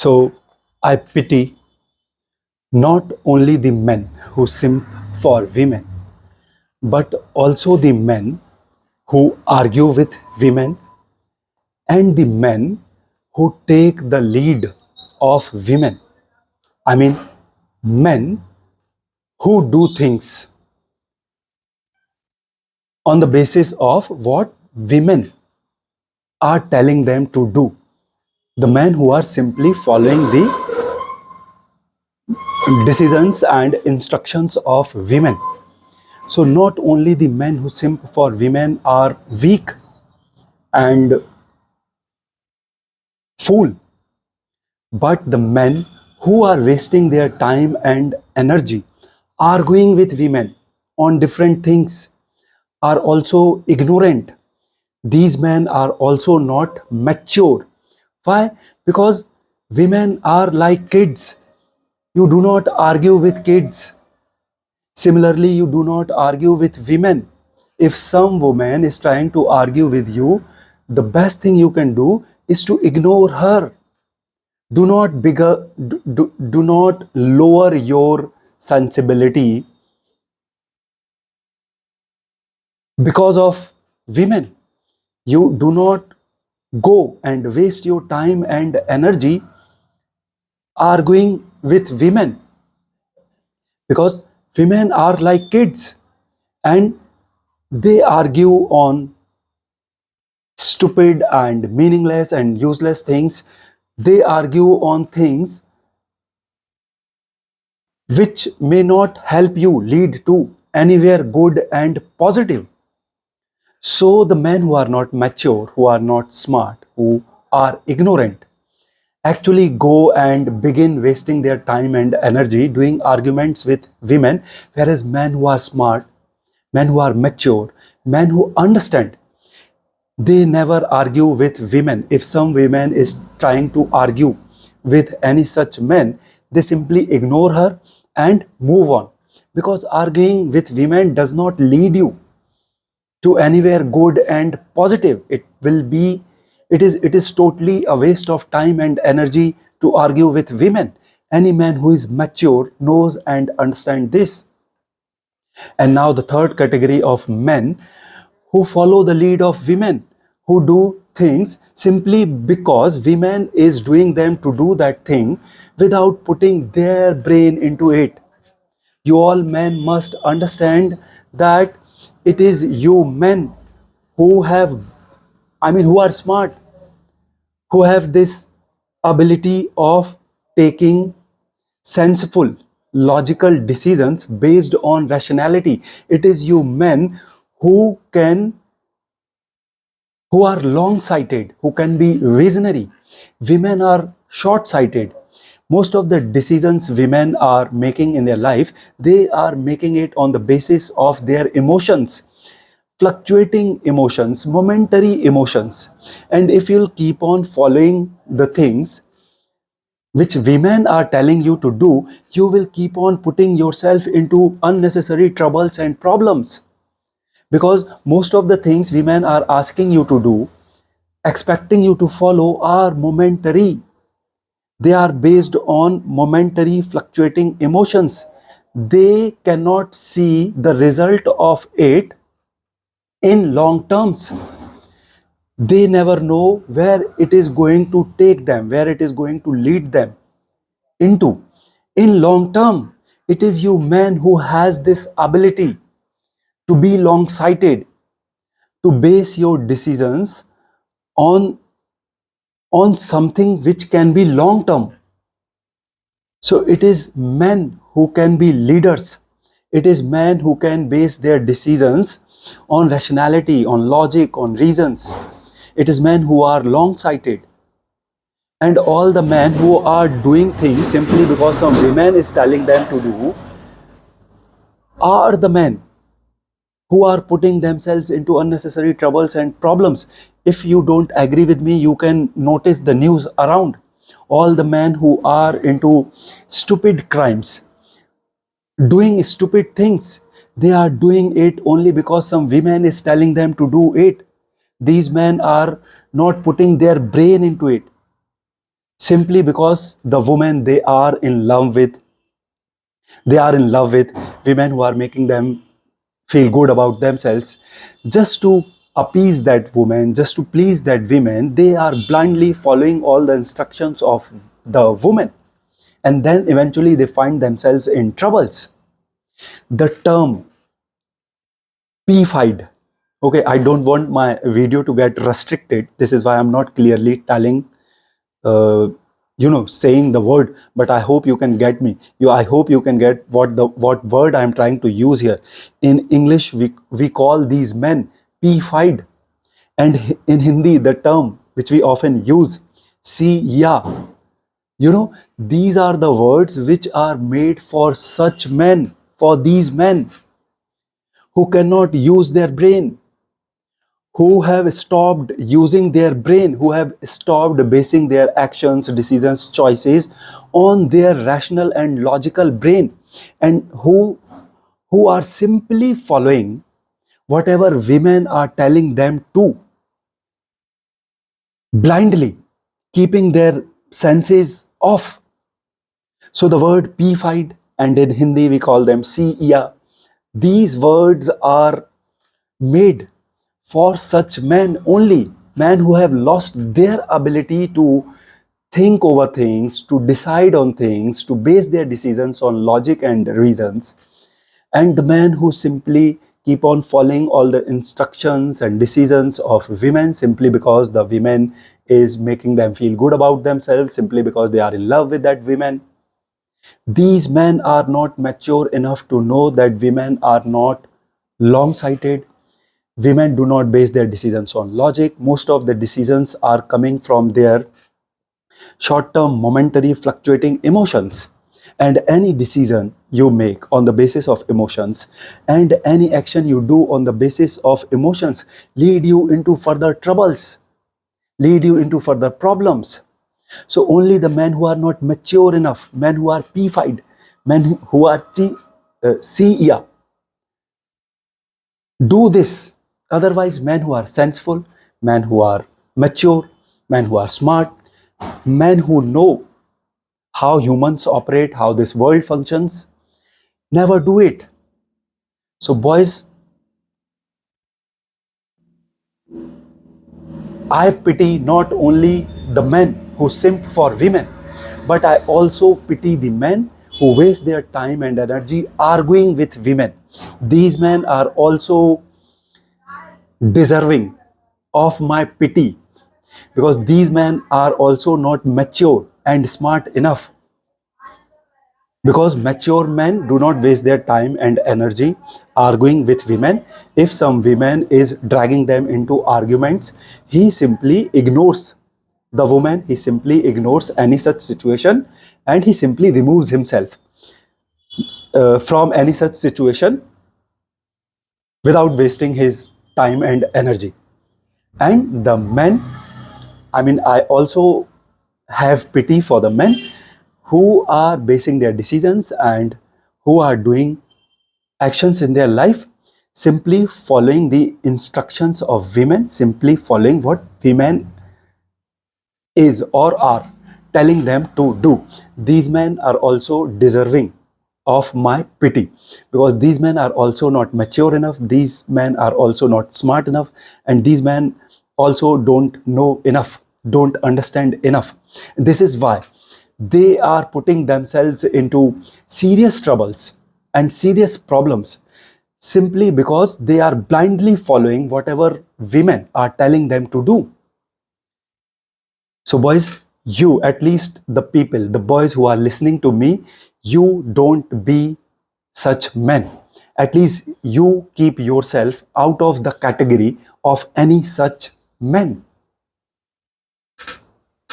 So I pity not only the men who simp for women, but also the men who argue with women and the men who take the lead of women. I mean, men who do things on the basis of what women are telling them to do. The men who are simply following the decisions and instructions of women. So not only the men who simp for women are weak and fool, but the men who are wasting their time and energy arguing with women on different things are also ignorant. These men are also not mature. Why? Because women are like kids. You do not argue with kids. Similarly, you do not argue with women. If some woman is trying to argue with you, the best thing you can do is to ignore her. Do not lower your sensibility because of women. You do not go and waste your time and energy arguing with women, because women are like kids and they argue on stupid and meaningless and useless things. They argue on things which may not help you lead to anywhere good and positive. So the men who are not mature, who are not smart, who are ignorant, actually go and begin wasting their time and energy doing arguments with women, whereas men who are smart, men who are mature, men who understand, they never argue with women. If some women is trying to argue with any such men, they simply ignore her and move on, because arguing with women does not lead you to anywhere good and positive. It is totally a waste of time and energy to argue with women. Any man who is mature knows and understands this. And now the third category of men who follow the lead of women, who do things simply because women is doing them to do that thing without putting their brain into it. You all men must understand that it is you men who have, who are smart, who have this ability of taking senseful, logical decisions based on rationality. It is you men who can, who are long sighted, who can be visionary. Women are short sighted. Most of the decisions women are making in their life, they are making it on the basis of their emotions, fluctuating emotions, momentary emotions. And if you'll keep on following the things which women are telling you to do, you will keep on putting yourself into unnecessary troubles and problems. Because most of the things women are asking you to do, expecting you to follow, are momentary. They are based on momentary fluctuating emotions. They cannot see the result of it in long terms. They never know where it is going to take them, where it is going to lead them into in long term. It is you man who has this ability to be long sighted, to base your decisions on something which can be long term. So it is men who can be leaders. It is men who can base their decisions on rationality, on logic, on reasons. It is men who are long sighted. And all the men who are doing things simply because some woman is telling them to do are the men who are putting themselves into unnecessary troubles and problems. If you don't agree with me, you can notice the news around. All the men who are into stupid crimes, doing stupid things, they are doing it only because some woman is telling them to do it. These men are not putting their brain into it. simply because the women they are in love with women who are making them feel good about themselves. Just to appease that woman, just to please that woman, they are blindly following all the instructions of the woman, and then eventually they find themselves in troubles. The term p-fied, okay, I don't want my video to get restricted, this is why I'm not clearly telling uh, saying the word, but I hope you can get me. I hope you can get what word I'm trying to use here. In English, we call these men p-fied, and in Hindi, the term which we often use, see ya. These are the words which are made for such men, for these men who cannot use their brain, who have stopped using their brain, who have stopped basing their actions, decisions, choices on their rational and logical brain, and who are simply following whatever women are telling them to, blindly, keeping their senses off. So the word p-fied, and in Hindi we call them C-ia, these words are made for such men only, men who have lost their ability to think over things, to decide on things, to base their decisions on logic and reasons, and the men who simply keep on following all the instructions and decisions of women simply because the women is making them feel good about themselves, simply because they are in love with that women. These men are not mature enough to know that women are not long-sighted. Women do not base their decisions on logic. Most of the decisions are coming from their short-term, momentary, fluctuating emotions. And any decision you make on the basis of emotions, and any action you do on the basis of emotions, lead you into further troubles, lead you into further problems. So only the men who are not mature enough, men who are p-fied, men who are C-ia, do this. Otherwise, men who are senseful, men who are mature, men who are smart, men who know how humans operate, how this world functions, never do it. So boys, I pity not only the men who simp for women, but I also pity the men who waste their time and energy arguing with women. These men are also deserving of my pity, because these men are also not mature and smart enough. Because mature men do not waste their time and energy arguing with women. If some woman is dragging them into arguments, he simply ignores the woman, he simply ignores any such situation, and he simply removes himself from any such situation without wasting his time and energy. And the men, I also have pity for the men who are basing their decisions and who are doing actions in their life simply following the instructions of women, simply following what women is or are telling them to do. These men are also deserving of my pity, because these men are also not mature enough, these men are also not smart enough, and these men also don't know enough, don't understand enough. This is why they are putting themselves into serious troubles and serious problems, simply because they are blindly following whatever women are telling them to do. So boys, you, at least the people, the boys who are listening to me, you don't be such men. At least you keep yourself out of the category of any such men.